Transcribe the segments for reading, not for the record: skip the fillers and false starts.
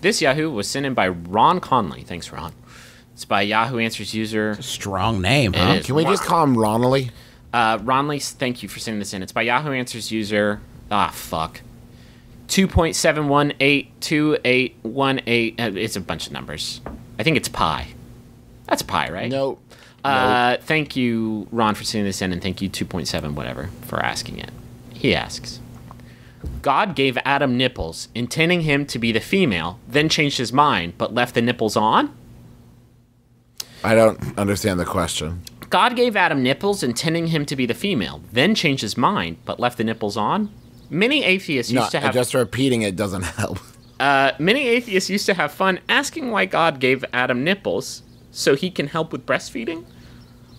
This Yahoo was sent in by Ron Conley. Thanks, Ron. It's by Yahoo Answers user. Strong name, huh? Can we just call him Ronley? Ronley, thank you for sending this in. It's by Yahoo Answers user. Fuck. 2.7182818. It's a bunch of numbers. I think it's pi. That's pi, right? Nope. Thank you, Ron, for sending this in, and thank you, 2.7 whatever, for asking it. He asks, God gave Adam nipples, intending him to be the female, then changed his mind, but left the nipples on? I don't understand the question. God gave Adam nipples, intending him to be the female, then changed his mind, but left the nipples on? Many atheists used to have... just repeating it doesn't help. Many atheists used to have fun asking why God gave Adam nipples so he can help with breastfeeding.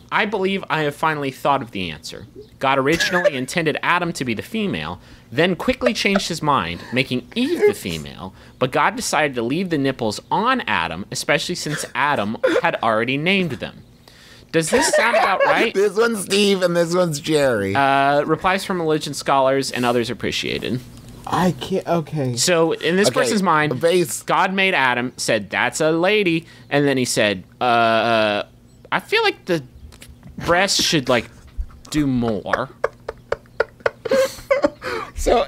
I believe I have finally thought of the answer. God originally intended Adam to be the female, then quickly changed his mind, making Eve the female, but God decided to leave the nipples on Adam, especially since Adam had already named them. Does this sound about right? This one's Steve and this one's Jerry. Replies from religion scholars and others appreciated. I can't. Okay. So in this person's mind, God made Adam, said, that's a lady, and then he said, I feel like the breast should, like, do more. So,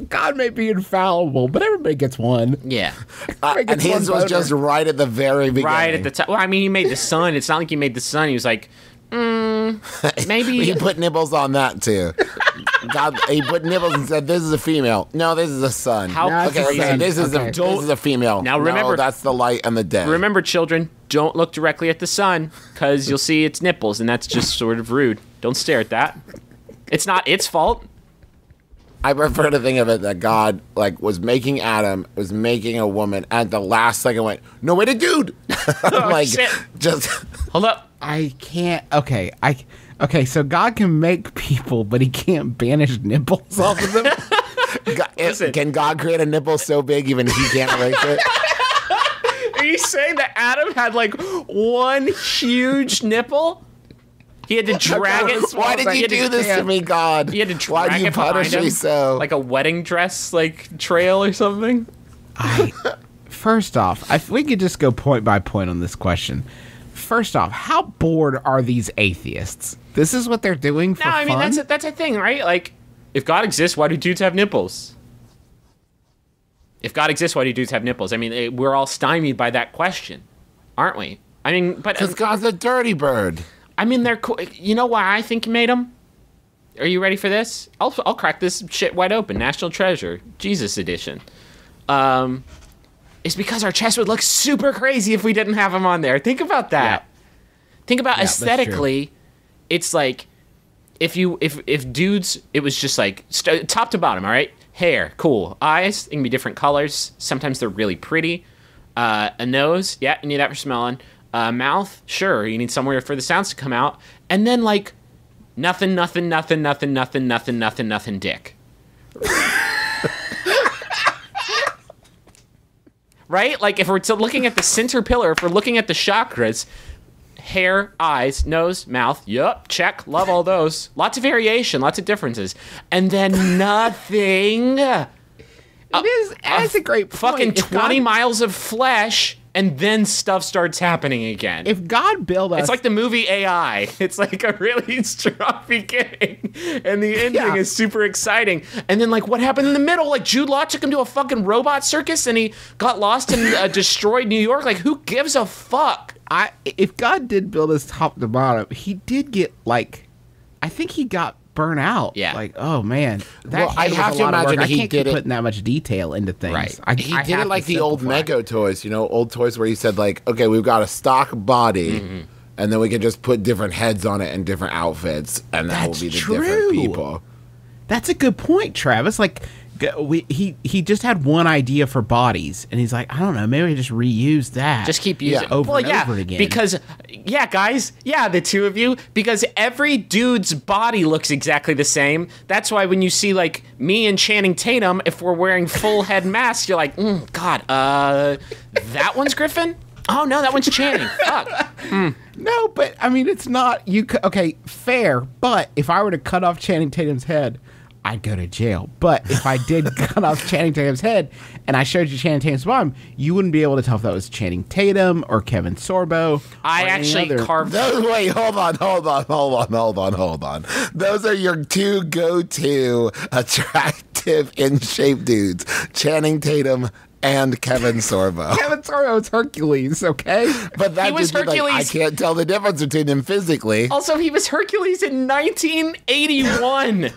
God may be infallible, but everybody gets one. Yeah. And his was just right at the very beginning. Right at the top. Well, I mean, he made the sun. It's not like he made the sun. He was like, maybe. He put nipples on that, too. He put nipples and said, this is a female. No, this is a sun. This is a female. Now, remember. No, that's the light and the day. Remember, children, don't look directly at the sun, because you'll see its nipples, and that's just sort of rude. Don't stare at that. It's not its fault. I prefer to think of it that God, like, was making Adam, was making a woman, and at the last second went, no, wait, a dude! Shit. Just... Hold up. I can't... Okay, so God can make people, but he can't banish nipples off of them? Can God create a nipple so big even he can't erase it? Are you saying that Adam had, like, one huge nipple? He had to drag it. Why did you do this to me, God? He had to drag Why do you punish me so? Like a wedding dress, like, trail or something? First off, we could just go point by point on this question. First off, how bored are these atheists? This is what they're doing for fun? No, I mean, that's a thing, right? Like, if God exists, why do dudes have nipples? If God exists, why do dudes have nipples? I mean, we're all stymied by that question, aren't we? I mean, but... Because God's a dirty bird. I mean, they're cool. You know why I think he made them? Are you ready for this? I'll crack this shit wide open. National Treasure, Jesus edition. It's because our chest would look super crazy if we didn't have them on there. Think about that. Yeah. Think about aesthetically. It's like if dudes, it was just like top to bottom. All right, hair, cool. Eyes, it can be different colors. Sometimes they're really pretty. A nose, yeah, you need that for smelling. Mouth, sure, you need somewhere for the sounds to come out. And then, like, nothing, dick. Right? Like, if we're looking at the center pillar, if we're looking at the chakras, hair, eyes, nose, mouth, yup, check, love all those. Lots of variation, lots of differences. And then nothing. That's a great point. Fucking 20 miles of flesh, and then stuff starts happening again. If God built us... It's like the movie AI. It's like a really strong beginning, and the ending is super exciting. And then, like, what happened in the middle? Like, Jude Law took him to a fucking robot circus, and he got lost and destroyed New York. Like, who gives a fuck? If God did build us top to bottom, he did get, like... I think he got burnt out. Yeah. Like, oh, man. I have to imagine he did it. I can't keep putting that much detail into things. Right. He did it like the old Mego toys, old toys where he said, like, okay, we've got a stock body, and then we can just put different heads on it and different outfits, and that will be the different people. That's a good point, Travis. Like, he just had one idea for bodies, and he's like, I don't know, maybe just reuse that. Just keep using it over and over again. Because, guys, the two of you, because every dude's body looks exactly the same. That's why when you see, like, me and Channing Tatum, if we're wearing full head masks, you're like, God, that one's Griffin? Oh, no, that one's Channing. Fuck. No, but, I mean, it's not, okay, fair, but if I were to cut off Channing Tatum's head, I'd go to jail. But if I did cut off Channing Tatum's head and I showed you Channing Tatum's bottom, you wouldn't be able to tell if that was Channing Tatum or Kevin Sorbo. I actually carved. Wait, hold on. Those are your two go-to attractive, in-shape dudes: Channing Tatum and Kevin Sorbo. Kevin Sorbo is Hercules, okay? But that He was dude, like, I Hercules. can't tell the difference between them physically. Also, he was Hercules in 1981.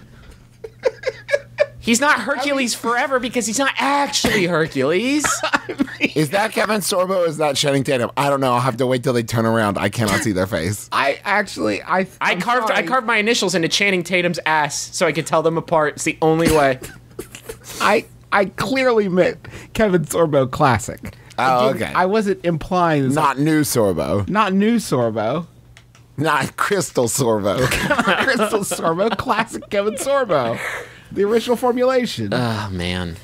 He's not Hercules forever because he's not actually Hercules. Is that Kevin Sorbo or is that Channing Tatum? I don't know. I'll have to wait till they turn around. I cannot see their face. I carved my initials into Channing Tatum's ass so I could tell them apart. It's the only way. I clearly meant Kevin Sorbo classic. Oh, okay. I wasn't implying this. Not new Sorbo. Not new Sorbo. Not Crystal Sorbo. Crystal Sorbo, classic Kevin Sorbo. The original formulation. Oh, man.